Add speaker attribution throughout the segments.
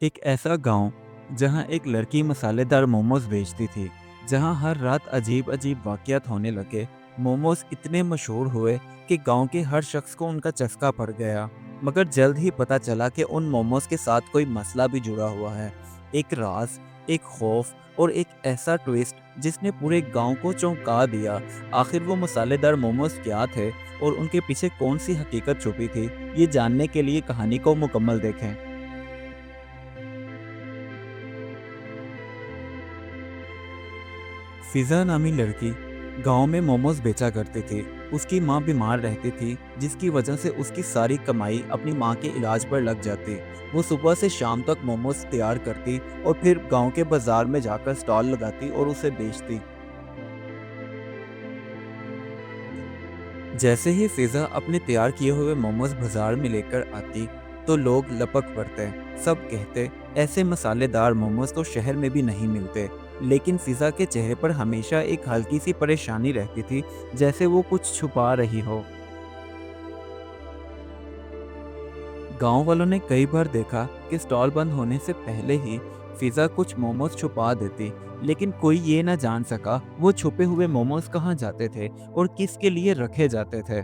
Speaker 1: एक ऐसा गांव जहां एक लड़की मसालेदार मोमोज बेचती थी। जहां हर रात अजीब अजीब वाकयात होने लगे। मोमोज इतने मशहूर हुए कि गांव के हर शख्स को उनका चस्का पड़ गया। मगर जल्द ही पता चला कि उन मोमोज के साथ कोई मसला भी जुड़ा हुआ है। एक राज, एक खौफ और एक ऐसा ट्विस्ट जिसने पूरे गांव को चौंका दिया। आखिर वो मसालेदार मोमोज क्या थे और उनके पीछे कौन सी हकीकत छुपी थी, ये जानने के लिए कहानी को मुकम्मल देखें। फिजा नामी लड़की गांव में मोमोज बेचा करती थी। उसकी माँ बीमार रहती थी, जिसकी वजह से उसकी सारी कमाई अपनी माँ के इलाज पर लग जाती। वो सुबह से शाम तक मोमोज तैयार करती और फिर गांव के बाजार में जाकर स्टॉल लगाती और उसे बेचती। जैसे ही फिजा अपने तैयार किए हुए मोमोज बाजार में लेकर आती, तो लोग लपक पड़ते। सब कहते, ऐसे मसालेदार मोमोज तो शहर में भी नहीं मिलते। लेकिन फिजा के चेहरे पर हमेशा एक हल्की सी परेशानी रहती थी, जैसे वो कुछ छुपा रही हो। गांव वालों ने कई बार देखा कि स्टॉल बंद होने से पहले ही फिजा कुछ मोमोज छुपा देती, लेकिन कोई ये ना जान सका वो छुपे हुए मोमोज कहाँ जाते थे और किसके लिए रखे जाते थे।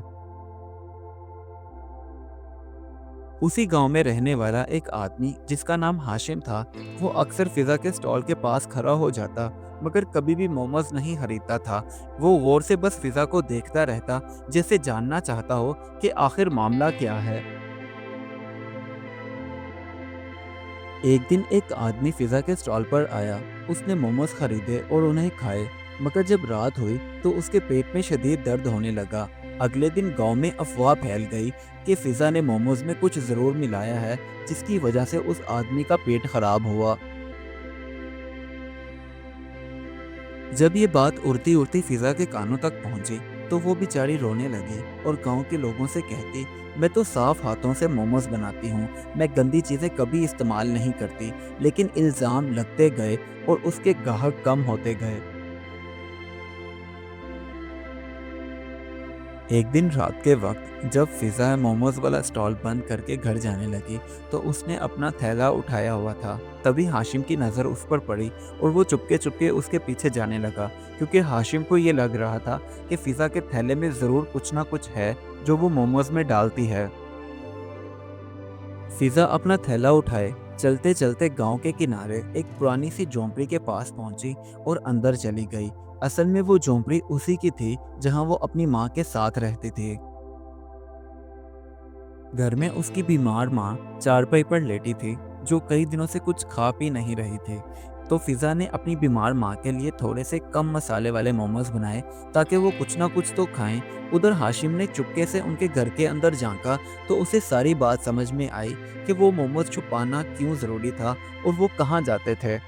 Speaker 1: उसी गांव में रहने वाला एक आदमी जिसका नाम हाशिम था, वो अक्सर फिजा के स्टॉल के पास खड़ा हो जाता, मगर कभी भी मोमोज नहीं खरीदता था। वो गौर से बस फिजा को देखता रहता, जैसे जानना चाहता हो कि आखिर मामला क्या है। एक दिन एक आदमी फिजा के स्टॉल पर आया। उसने मोमोज खरीदे और उन्हें खाए, मगर जब रात हुई तो उसके पेट में शदीद दर्द होने लगा। अगले दिन गांव में अफवाह फैल गई कि फिजा ने मोमोज में कुछ जरूर मिलाया है, जिसकी वजह से उस आदमी का पेट खराब हुआ। जब ये बात उड़ती उड़ती फिजा के कानों तक पहुंची, तो वो बेचारी रोने लगी और गांव के लोगों से कहती, मैं तो साफ हाथों से मोमोज बनाती हूँ, मैं गंदी चीज़ें कभी इस्तेमाल नहीं करती। लेकिन इल्ज़ाम लगते गए और उसके ग्राहक कम होते गए। एक दिन रात के वक्त जब फिजा मोमोज वाला स्टॉल बंद करके घर जाने लगी, तो उसने अपना थैला उठाया हुआ था। तभी हाशिम की नज़र उस पर पड़ी और वो चुपके चुपके उसके पीछे जाने लगा, क्योंकि हाशिम को ये लग रहा था कि फिजा के थैले में ज़रूर कुछ ना कुछ है जो वो मोमोज में डालती है। फिजा अपना थैला उठाए चलते चलते गांव के किनारे एक पुरानी सी झोंपड़ी के पास पहुंची और अंदर चली गई। असल में वो झोंपड़ी उसी की थी जहां वो अपनी माँ के साथ रहती थी। घर में उसकी बीमार माँ चारपाई पर लेटी थी, जो कई दिनों से कुछ खा पी नहीं रही थी। तो फिजा ने अपनी बीमार माँ के लिए थोड़े से कम मसाले वाले मोमोज बनाए, ताकि वो कुछ ना कुछ तो खाएं। उधर हाशिम ने चुपके से उनके घर के अंदर झांका, तो उसे सारी बात समझ में आई कि वो मोमोज छुपाना क्यों जरूरी था और वो कहाँ जाते थे।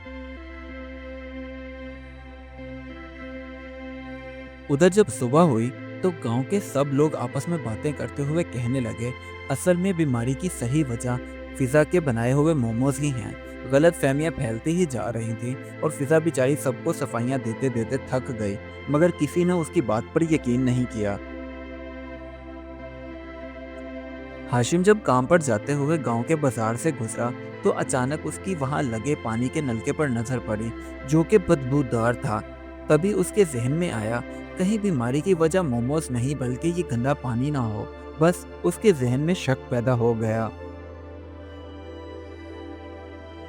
Speaker 1: उधर जब सुबह हुई, तो गांव के सब लोग आपस में बातें करते हुए कहने लगे, असल में बीमारी की सही वजह फिजा के बनाए हुए मोमोज ही हैं। गलत फहमियाँ फैलती ही जा रही थी और फिजा बेचारी सबको सफाइयाँ देते देते थक गई, मगर किसी ने उसकी बात पर यकीन नहीं किया। हाशिम जब काम पर जाते हुए गांव के बाजार से गुजरा, तो अचानक उसकी वहां लगे पानी के नलके पर नजर पड़ी, जो कि बदबूदार था। तभी उसके जहन में आया, कहीं बीमारी की वजह मोमोज नहीं बल्कि ये गंदा पानी ना हो। बस उसके जहन में शक पैदा हो गया।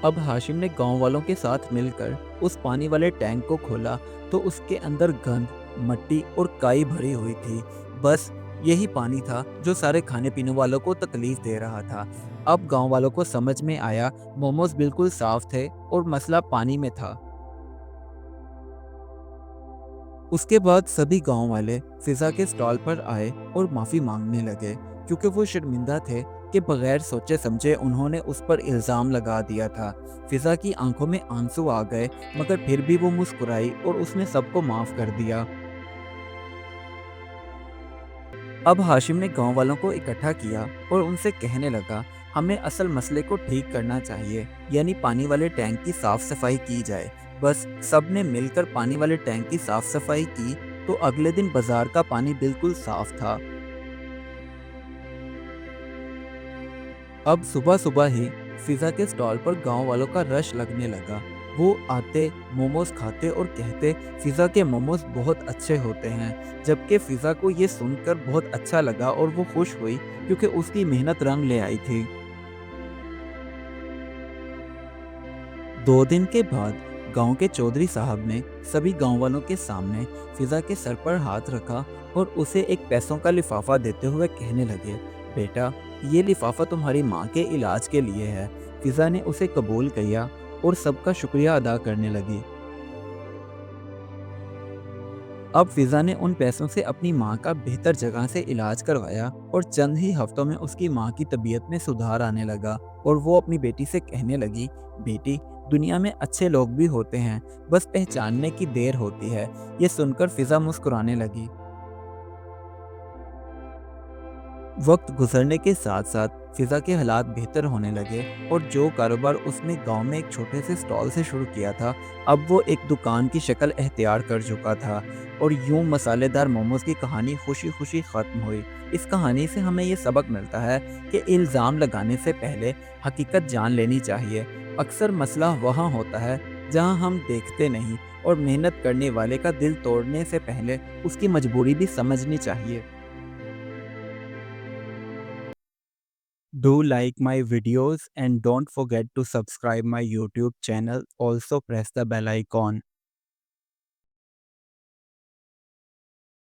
Speaker 1: अब हाशिम ने गांव वालों के साथ मिलकर उस पानी वाले टैंक को खोला, तो उसके अंदर गंद, मट्टी और काई भरी हुई थी। बस यही पानी था जो सारे खाने पीने वालों को तकलीफ दे रहा था। अब गांव वालों को समझ में आया, मोमोज बिल्कुल साफ थे और मसला पानी में था। उसके बाद सभी गांव वाले फिजा के स्टॉल पर आए और माफी मांगने लगे, क्योंकि वो शर्मिंदा थे कि बगैर सोचे समझे उन्होंने उस पर इल्जाम लगा दिया था। फिजा की आंखों में आंसू आ गए, मगर फिर भी वो मुस्कुराई और उसने सबको माफ कर दिया। अब हाशिम ने गांव वालों को इकट्ठा किया और उनसे कहने लगा, हमें असल मसले को ठीक करना चाहिए, यानी पानी वाले टैंक की साफ सफाई की जाए। बस सब ने मिलकर पानी वाले टैंक की साफ सफाई की, तो अगले दिन बाजार का पानी बिल्कुल साफ था। अब सुबह सुबह ही फिजा के स्टॉल पर गांव वालों का रश लगने लगा। वो आते, मोमोज खाते और कहते फिजा के मोमोज बहुत अच्छे होते हैं। जबकि फिजा को ये सुनकर बहुत अच्छा लगा और वो खुश हुई क्योंकि उसकी मेहनत रंग ले आई थी। 2 दिन के बाद गांव के चौधरी साहब ने सभी गांव वालों के सामने फिजा के सर पर हाथ रखा और उसे एक पैसों का लिफाफा देते हुए कहने लगे, बेटा, ये लिफाफा तुम्हारी माँ के इलाज के लिए है। फिजा ने उसे कबूल किया और सबका शुक्रिया अदा करने लगी। अब फिजा ने उन पैसों से अपनी माँ का बेहतर जगह से इलाज करवाया और चंद ही हफ्तों में उसकी माँ की तबीयत में सुधार आने लगा और वो अपनी बेटी से कहने लगी, बेटी, दुनिया में अच्छे लोग भी होते हैं, बस पहचानने की देर होती है। ये सुनकर फिजा मुस्कुराने लगी। वक्त गुजरने के साथ साथ फिजा के हालात बेहतर होने लगे और जो कारोबार उसने गांव में एक छोटे से स्टॉल से शुरू किया था, अब वो एक दुकान की शक्ल अख्तियार कर चुका था। और यूं मसालेदार मोमोज की कहानी खुशी खुशी खत्म हुई। इस कहानी से हमें ये सबक मिलता है कि इल्ज़ाम लगाने से पहले हकीकत जान लेनी चाहिए। अक्सर मसला वहाँ होता है जहाँ हम देखते नहीं, और मेहनत करने वाले का दिल तोड़ने से पहले उसकी मजबूरी भी समझनी चाहिए। Do like my videos and don't forget to subscribe my YouTube channel. Also press the bell icon.